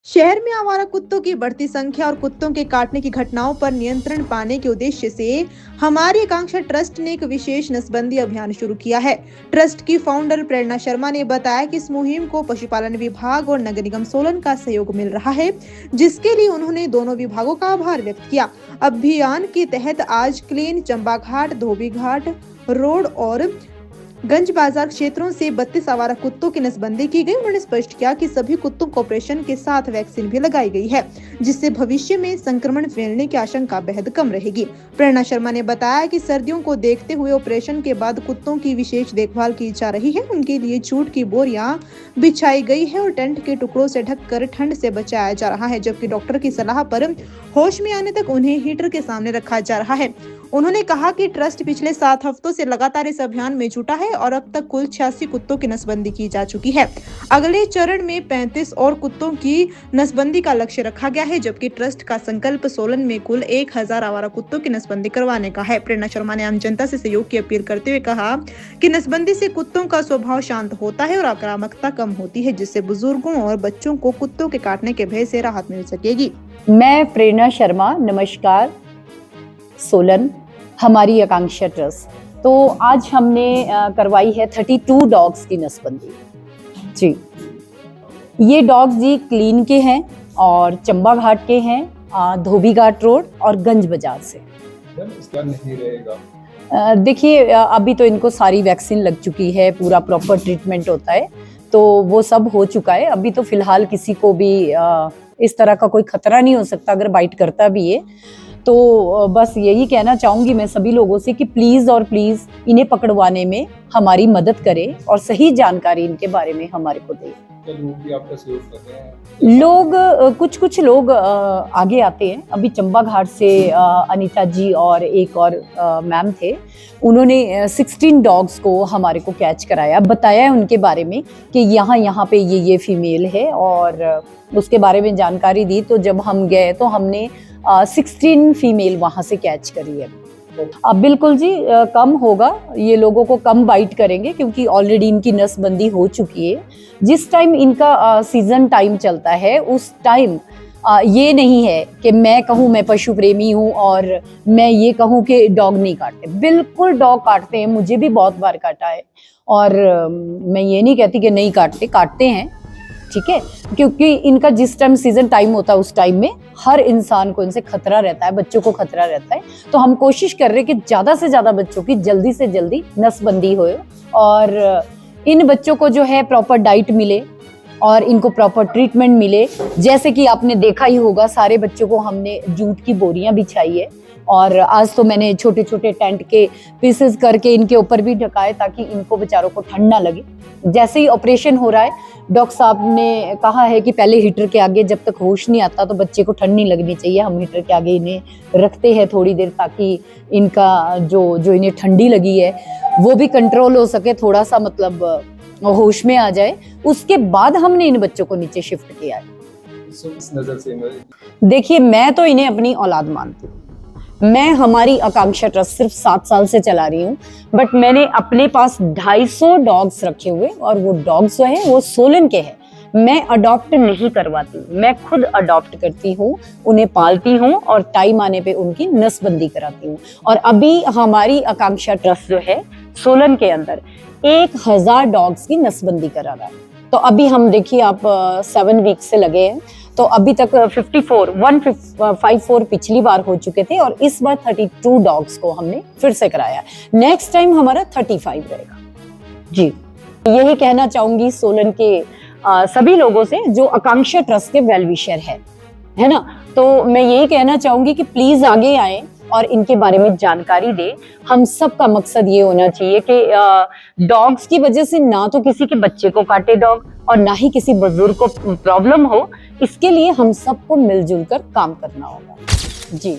शहर में आवारा कुत्तों की बढ़ती संख्या और कुत्तों के काटने की घटनाओं पर नियंत्रण पाने के उद्देश्य से हमारी आकांक्षा ट्रस्ट ने एक विशेष नसबंदी अभियान शुरू किया है। ट्रस्ट की फाउंडर प्रेरणा शर्मा ने बताया कि इस मुहिम को पशुपालन विभाग और नगर निगम सोलन का सहयोग मिल रहा है, जिसके लिए उन्होंने दोनों विभागों का आभार व्यक्त किया। अभियान के तहत आज क्लीन चंबा घाट, धोबी घाट रोड और गंज बाजार क्षेत्रों से 32 आवारा कुत्तों की नसबंदी की गई। उन्होंने स्पष्ट किया कि सभी कुत्तों को ऑपरेशन के साथ वैक्सीन भी लगाई गई है, जिससे भविष्य में संक्रमण फैलने की आशंका बेहद कम रहेगी। प्रेरणा शर्मा ने बताया कि सर्दियों को देखते हुए ऑपरेशन के बाद कुत्तों की विशेष देखभाल की जा रही है। उनके लिए जूट की बोरियां बिछाई गई है और टेंट के टुकड़ों से ढककर ठंड से बचाया जा रहा है, जबकि डॉक्टर की सलाह पर होश में आने तक उन्हें हीटर के सामने रखा जा रहा है। उन्होंने कहा कि ट्रस्ट पिछले 7 हफ्तों से लगातार इस अभियान में जुटा है और अब तक कुल 86 कुत्तों की नसबंदी की जा चुकी है। अगले चरण में 35 और कुत्तों की नसबंदी का लक्ष्य रखा गया है, जबकि ट्रस्ट का संकल्प सोलन में कुल 1000 आवारा कुत्तों की नसबंदी करवाने का है। प्रेरणा शर्मा ने आम जनता से सहयोग की अपील करते हुए कहा कि नसबंदी से कुत्तों का स्वभाव शांत होता है और आक्रामकता कम होती है, जिससे बुजुर्गों और बच्चों को कुत्तों के काटने के भय से राहत मिल सकेगी। मैं प्रेरणा शर्मा, नमस्कार। सोलन हमारी आकांक्षा ट्रस्ट, तो आज हमने करवाई है 32 डॉग्स की नसबंदी जी। ये डॉग्स जी क्लीन के हैं और चंबा घाट के हैं, धोबी घाट रोड और गंज बाजार से। इसका नहीं रहेगा। देखिए, अभी तो इनको सारी वैक्सीन लग चुकी है, पूरा प्रॉपर ट्रीटमेंट होता है, तो वो सब हो चुका है। अभी तो फिलहाल किसी को भी इस तरह का कोई खतरा नहीं हो सकता अगर बाइट करता भी है। तो बस यही कहना चाहूँगी मैं सभी लोगों से कि प्लीज़ और प्लीज़ इन्हें पकड़वाने में हमारी मदद करें और सही जानकारी इनके बारे में हमारे को दें। लोग भी आपका सहयोग कर रहे हैं? लोग कुछ लोग आगे आते हैं। अभी चंबा घाट से अनीता जी और एक और मैम थे, उन्होंने 16 डॉग्स को हमारे को कैच कराया, बताया है उनके बारे में कि यहाँ पे ये फीमेल है और उसके बारे में जानकारी दी। तो जब हम गए तो हमने 16 फीमेल वहाँ से कैच करी है। अब बिल्कुल जी कम होगा, ये लोगों को कम बाइट करेंगे क्योंकि ऑलरेडी इनकी नसबंदी हो चुकी है। जिस टाइम इनका सीजन टाइम चलता है उस टाइम ये नहीं है कि मैं कहूँ मैं पशु प्रेमी हूँ और मैं ये कहूँ कि डॉग नहीं काटते। बिल्कुल डॉग काटते हैं, मुझे भी बहुत बार काटा है और मैं ये नहीं कहती कि नहीं काटते, काटते हैं, ठीक है, क्योंकि इनका जिस टाइम सीजन टाइम होता है उस टाइम में हर इंसान को इनसे खतरा रहता है, बच्चों को खतरा रहता है। तो हम कोशिश कर रहे हैं कि ज़्यादा से ज़्यादा बच्चों की जल्दी से जल्दी नसबंदी हो और इन बच्चों को जो है प्रॉपर डाइट मिले और इनको प्रॉपर ट्रीटमेंट मिले। जैसे कि आपने देखा ही होगा, सारे बच्चों को हमने जूट की बोरियां बिछाई है और आज तो मैंने छोटे छोटे टेंट के पीसेस करके इनके ऊपर भी ढकाए ताकि इनको बेचारों को ठंड ना लगे। जैसे ही ऑपरेशन हो रहा है, डॉक्टर साहब ने कहा है कि पहले हीटर के आगे जब तक होश नहीं आता तो बच्चे को ठंड नहीं लगनी चाहिए। हम हीटर के आगे इन्हें रखते हैं थोड़ी देर ताकि इनका जो इन्हें ठंडी लगी है वो भी कंट्रोल हो सके, थोड़ा सा मतलब होश में आ जाए। उसके बाद हमने इन बच्चों को नीचे शिफ्ट किया है। इस नजर से देखिए, मैं तो इन्हें अपनी औलाद मानती हूँ। मैं हमारी आकांक्षा ट्रस्ट सिर्फ 7 साल से चला रही हूँ, बट मैंने अपने पास 250 डॉग्स रखे हुए और वो डॉग्स जो हैं वो सोलन के हैं। मैं अडॉप्ट नहीं करवाती, मैं खुद अडॉप्ट करती हूँ, उन्हें पालती हूँ और टाइम आने पे उनकी नसबंदी कराती हूँ। और अभी हमारी आकांक्षा ट्रस्ट जो है सोलन के अंदर 1000 डॉग्स की नसबंदी करा रहा है। तो अभी हम देखिए आप 7 वीक से लगे हैं, तो अभी तक 154 पिछली बार हो चुके थे और इस बार 32 डॉग्स को हमने फिर से कराया। नेक्स्ट टाइम हमारा 35 रहेगा जी। यही कहना चाहूंगी सोलन के सभी लोगों से जो आकांक्षा ट्रस्ट के वेल विशर है ना, तो मैं यही कहना चाहूंगी कि प्लीज आगे आए और इनके बारे में जानकारी दे। हम सब का मकसद ये होना चाहिए कि डॉग्स की वजह से ना तो किसी के बच्चे को काटे डॉग और ना ही किसी बुजुर्ग को प्रॉब्लम हो। इसके लिए हम सबको मिलजुल कर काम करना होगा जी।